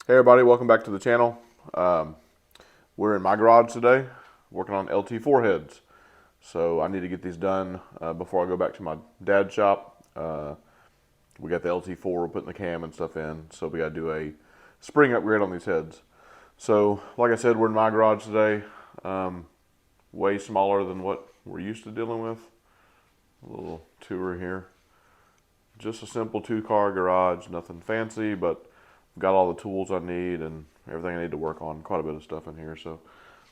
Hey everybody, welcome back to the channel. We're in my garage today working on LT4 heads. So I need to get these done before I go back to my dad's shop. We got the LT4, we're putting the cam and stuff in, so we got to do a spring upgrade on these heads. So like I said, we're in my garage today. Way smaller than what we're used to dealing with. A little tour here. Just a simple 2-car garage, nothing fancy, but got all the tools I need and everything I need to work on. Quite a bit of stuff in here. So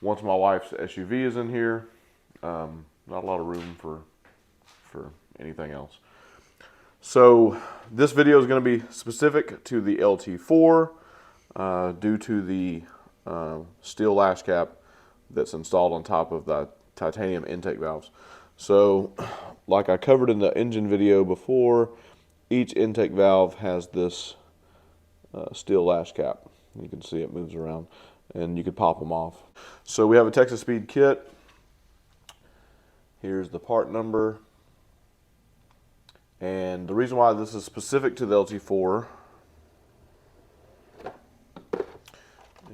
once my wife's SUV is in here, not a lot of room for anything else. So this video is going to be specific to the LT4 due to the steel lash cap that's installed on top of the titanium intake valves. So like I covered in the engine video before, each intake valve has this steel lash cap. You can see it moves around and you could pop them off. So we have a Texas Speed kit. Here's the part number. And the reason why this is specific to the LT4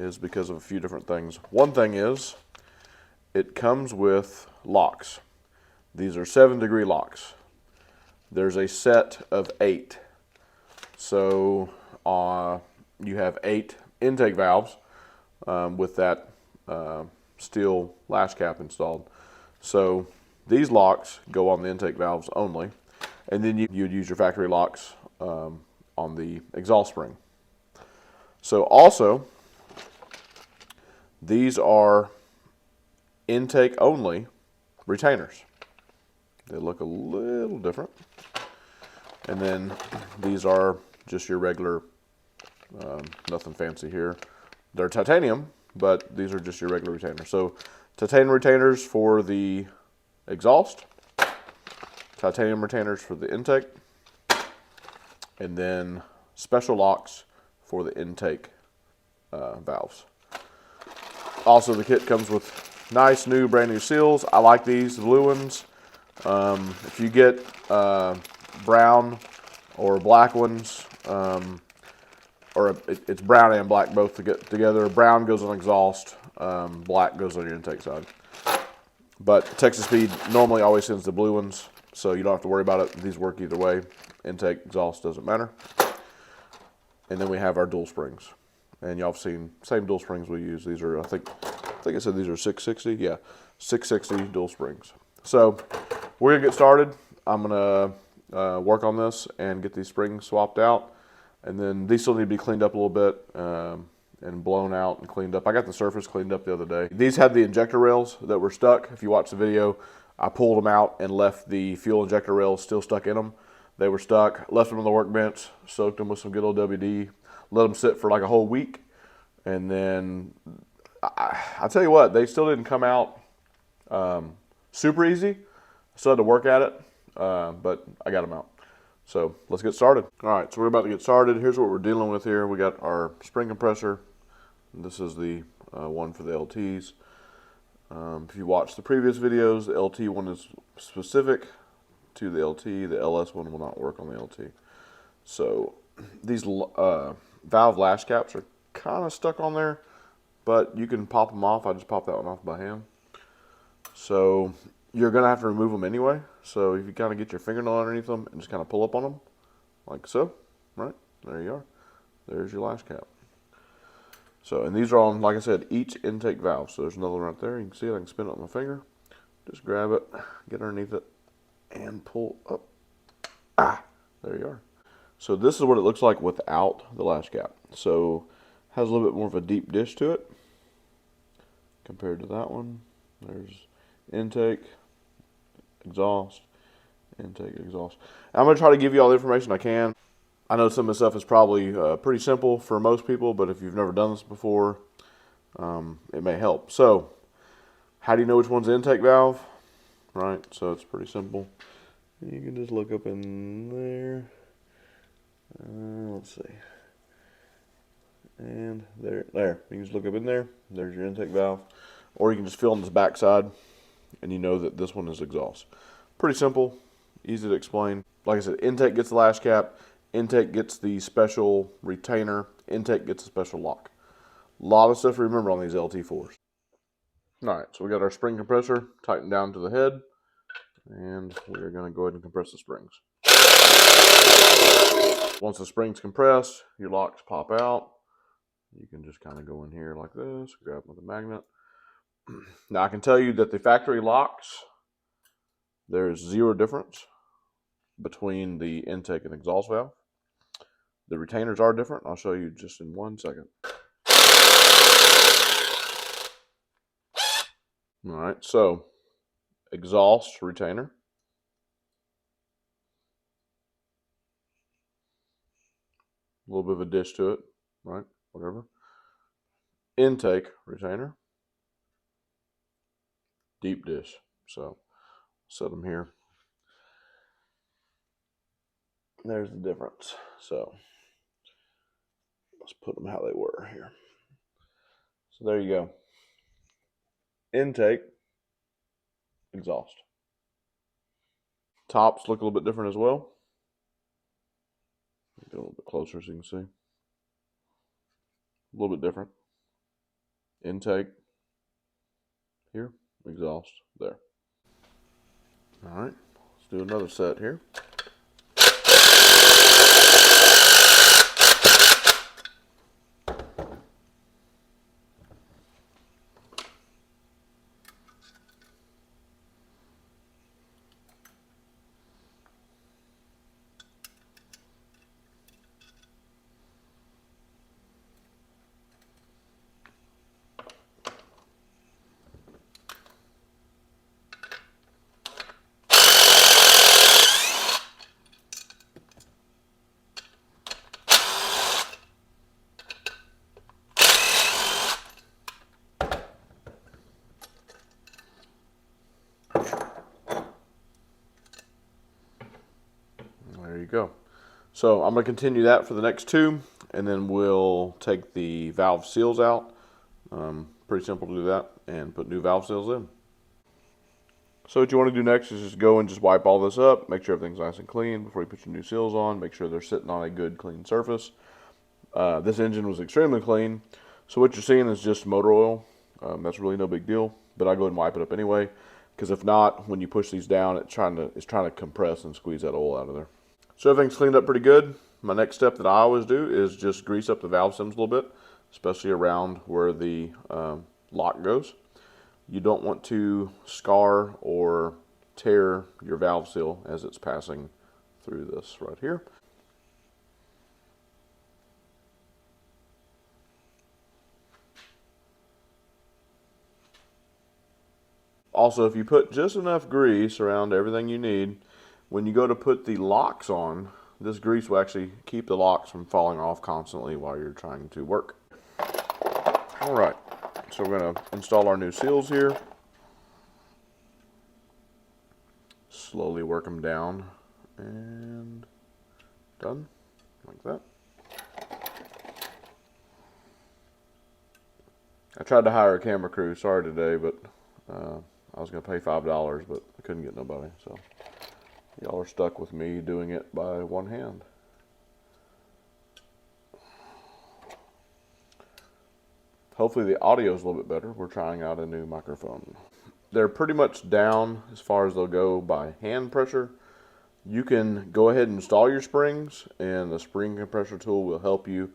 is because of a few different things. One thing is it comes with locks. These are 7-degree locks. There's a set of 8. So you have 8 intake valves with that steel lash cap installed. So these locks go on the intake valves only, and then you'd use your factory locks on the exhaust spring. So also, these are intake only retainers. They look a little different. And then these are just your regular, nothing fancy here. They're titanium, but these are just your regular retainers. So titanium retainers for the exhaust, titanium retainers for the intake, and then special locks for the intake valves. Also, the kit comes with nice new brand new seals. I like these, the blue ones. If you get brown or black ones, or it's brown and black both together. Brown goes on exhaust, black goes on your intake side. But Texas Speed normally always sends the blue ones, so you don't have to worry about it. These work either way. Intake, exhaust, doesn't matter. And then we have our dual springs. And y'all have seen same dual springs we use. These are, I think I said these are 660. Yeah, 660 dual springs. So we're gonna get started. I'm gonna work on this and get these springs swapped out. And then these still need to be cleaned up a little bit and blown out and cleaned up. I got the surface cleaned up the other day. These had the injector rails that were stuck. If you watch the video, I pulled them out and left the fuel injector rails still stuck in them. They were stuck. Left them on the workbench, soaked them with some good old WD, let them sit for like a whole week. And then, I tell you what, they still didn't come out super easy. I still had to work at it, but I got them out. So let's get started. All right, so we're about to get started. Here's what we're dealing with here. We got our spring compressor. This is the one for the LTs. If you watch the previous videos, the LT one is specific to the LT. The LS one will not work on the LT. So these valve lash caps are kind of stuck on there, but you can pop them off. I just popped that one off by hand. So you're going to have to remove them anyway. So if you kind of get your fingernail underneath them and just kind of pull up on them, like so, right? There you are. There's your lash cap. So, and these are on, like I said, each intake valve. So there's another one right there. You can see it. I can spin it with my finger. Just grab it, get underneath it, and pull up. Ah, there you are. So this is what it looks like without the lash cap. So it has a little bit more of a deep dish to it compared to that one. There's intake, exhaust, intake, exhaust. I'm going to try to give you all the information I can. I know some of this stuff is probably pretty simple for most people, but if you've never done this before, it may help. So, how do you know which one's the intake valve? Right, so it's pretty simple. You can just look up in there. Let's see. And there. You can just look up in there. There's your intake valve. Or you can just feel on this back side, and you know that this one is exhaust. Pretty simple, easy to explain. Like I said, intake gets the lash cap, Intake gets the special retainer. Intake gets a special lock. A lot of stuff to remember on these LT4s. Alright, so we got our spring compressor tightened down to the head. And we're going to go ahead and compress the springs. Once the springs compress, your locks pop out. You can just kind of go in here like this, grab with a magnet. Now I can tell you that the factory locks, there's zero difference between the intake and exhaust valve. The retainers are different. I'll show you just in 1 second. All right, so exhaust retainer. A little bit of a dish to it, right? Whatever. Intake retainer. Deep dish. So set them here. There's the difference. So let's put them how they were here. So there you go. Intake, exhaust. Tops look a little bit different as well. Get a little bit closer so you can see. A little bit different. Intake here, exhaust there. All right, let's do another set here. There you go. So I'm going to continue that for the next two, and then we'll take the valve seals out. Pretty simple to do that, and put new valve seals in. So what you want to do next is just go and just wipe all this up, make sure everything's nice and clean before you put your new seals on, make sure they're sitting on a good clean surface. This engine was extremely clean, so what you're seeing is just motor oil. That's really no big deal, but I go ahead and wipe it up anyway, because if not, when you push these down, it's trying to compress and squeeze that oil out of there. So everything's cleaned up pretty good. My next step that I always do is just grease up the valve stems a little bit, especially around where the lock goes. You don't want to scar or tear your valve seal as it's passing through this right here. Also, if you put just enough grease around everything you need, when you go to put the locks on, this grease will actually keep the locks from falling off constantly while you're trying to work. All right, so we're going to install our new seals here. Slowly work them down and done, like that. I tried to hire a camera crew, sorry today, but I was going to pay $5, but I couldn't get nobody, so y'all are stuck with me doing it by one hand. Hopefully the audio is a little bit better. We're trying out a new microphone. They're pretty much down as far as they'll go by hand pressure. You can go ahead and install your springs, and the spring compressor tool will help you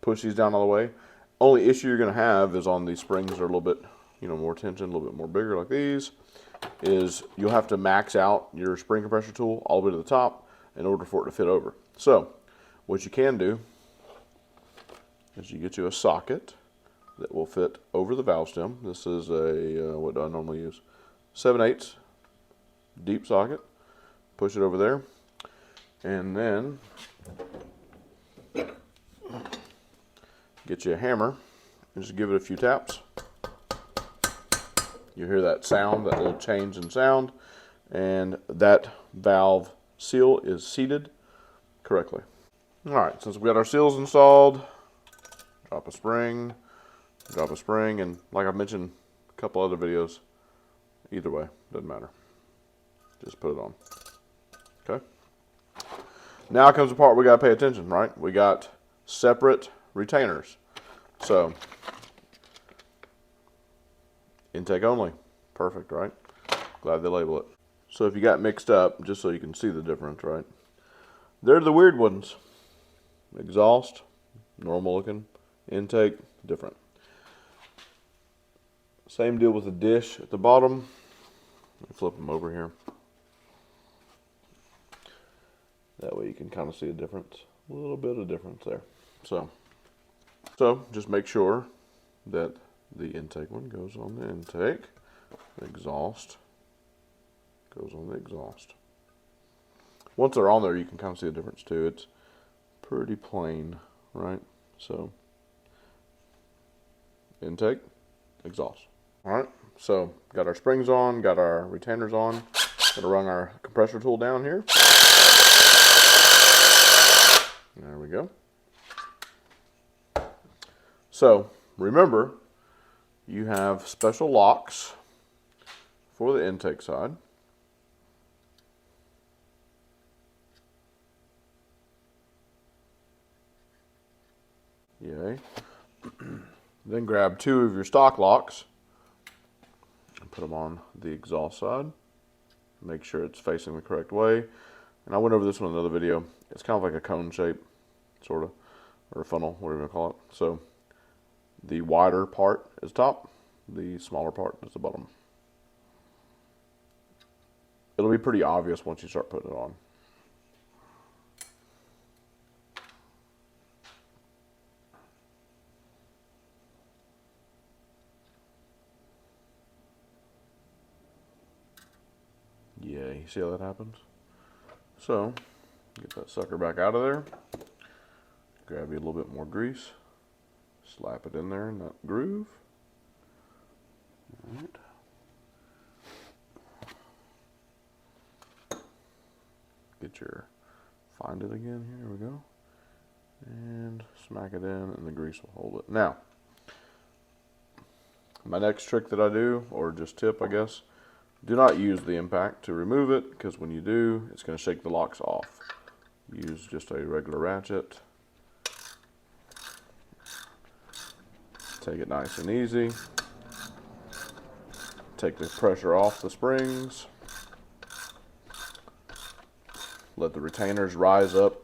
push these down all the way. Only issue you're going to have is on these springs that are a little bit, more tension, a little bit more bigger like these, is you'll have to max out your spring compressor tool all the way to the top in order for it to fit over. So what you can do is you get you a socket that will fit over the valve stem. This is a, what do I normally use? 7/8 deep socket. Push it over there. And then get you a hammer and just give it a few taps. You hear that sound, that little change in sound, and that valve seal is seated correctly. All right, since we got our seals installed, drop a spring, and like I mentioned a couple other videos, either way, doesn't matter. Just put it on. Okay. Now comes the part we got to pay attention, right? We got separate retainers. So, intake only. Perfect, right? Glad they label it. So if you got mixed up, just so you can see the difference, right? They're the weird ones. Exhaust, normal looking. Intake, different. Same deal with the dish at the bottom. Let me flip them over here. That way you can kind of see a difference. A little bit of difference there. So just make sure that the intake one goes on the intake. The exhaust goes on the exhaust. Once they're on there, you can kind of see the difference too. It's pretty plain, right? So, intake, exhaust. All right, so got our springs on, got our retainers on. Gonna run our compressor tool down here. There we go. So, remember, you have special locks for the intake side. Yay. Then grab two of your stock locks and put them on the exhaust side. Make sure it's facing the correct way. And I went over this one in another video. It's kind of like a cone shape, sort of, or a funnel, whatever you call it. So the wider part is top, the smaller part is the bottom. It'll be pretty obvious once you start putting it on. Yeah, you see how that happens? So, get that sucker back out of there. Grab you a little bit more grease. Slap it in there in that groove. All right. Get your, find it again, here we go. And smack it in and the grease will hold it. Now, my next trick that I do, or just tip I guess, do not use the impact to remove it, because when you do, it's going to shake the locks off. Use just a regular ratchet. Take it nice and easy. Take the pressure off the springs. Let the retainers rise up.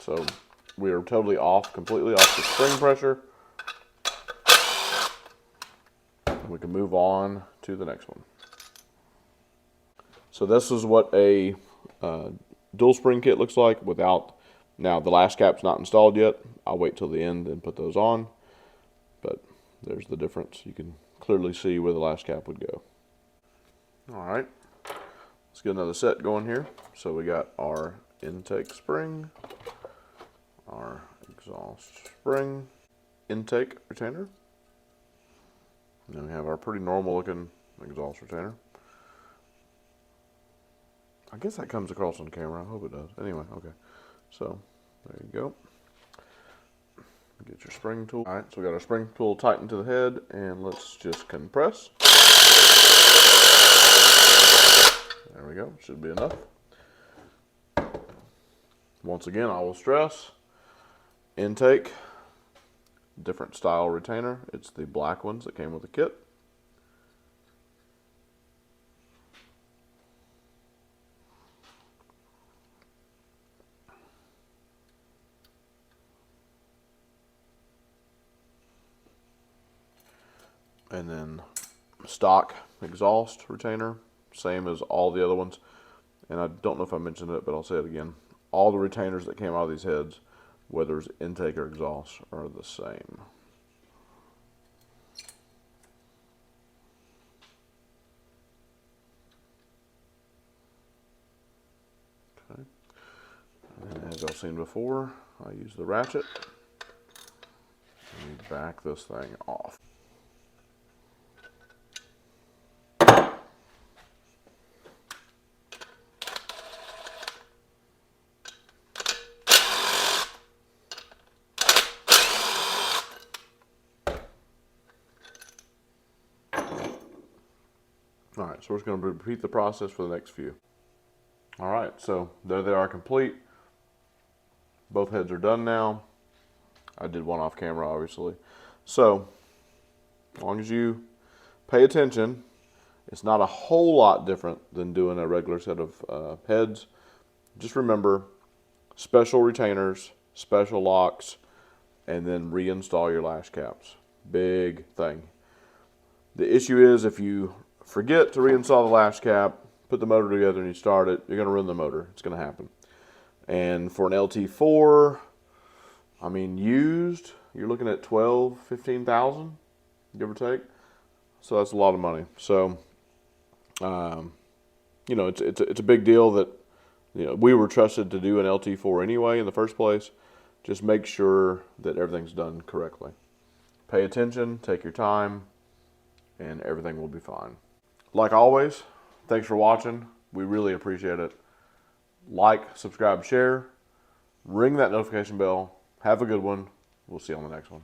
So we are totally off, completely off the spring pressure. We can move on to the next one. So this is what a dual spring kit looks like without, now the last cap's not installed yet. I'll wait till the end and put those on. But there's the difference. You can clearly see where the last cap would go. All right, let's get another set going here. So we got our intake spring, our exhaust spring, intake retainer, and then we have our pretty normal looking exhaust retainer. I guess that comes across on camera. I hope it does. Anyway, okay. So there you go. Get your spring tool. All right, so we got our spring tool tightened to the head, and let's just compress. There we go. Should be enough. Once again, I will stress, intake, different style retainer. It's the black ones that came with the kit. And then stock exhaust retainer, same as all the other ones. And I don't know if I mentioned it, but I'll say it again. All the retainers that came out of these heads, whether it's intake or exhaust, are the same. Okay. And as I've seen before, I use the ratchet. back this thing off. All right, so we're just going to repeat the process for the next few. All right, so there they are complete. Both heads are done now. I did one off camera, obviously. So, as long as you pay attention, it's not a whole lot different than doing a regular set of heads. Just remember, special retainers, special locks, and then reinstall your lash caps. Big thing. The issue is if you forget to reinstall the lash cap, put the motor together and you start it, you're going to ruin the motor. It's going to happen. And for an LT4, I mean, used, you're looking at 12, 15,000, give or take. So that's a lot of money. So, you know, it's a big deal that, you know, we were trusted to do an LT4 anyway in the first place. Just make sure that everything's done correctly. Pay attention, take your time, and everything will be fine. Like always, thanks for watching. We really appreciate it. Like, subscribe, share, ring that notification bell. Have a good one. We'll see you on the next one.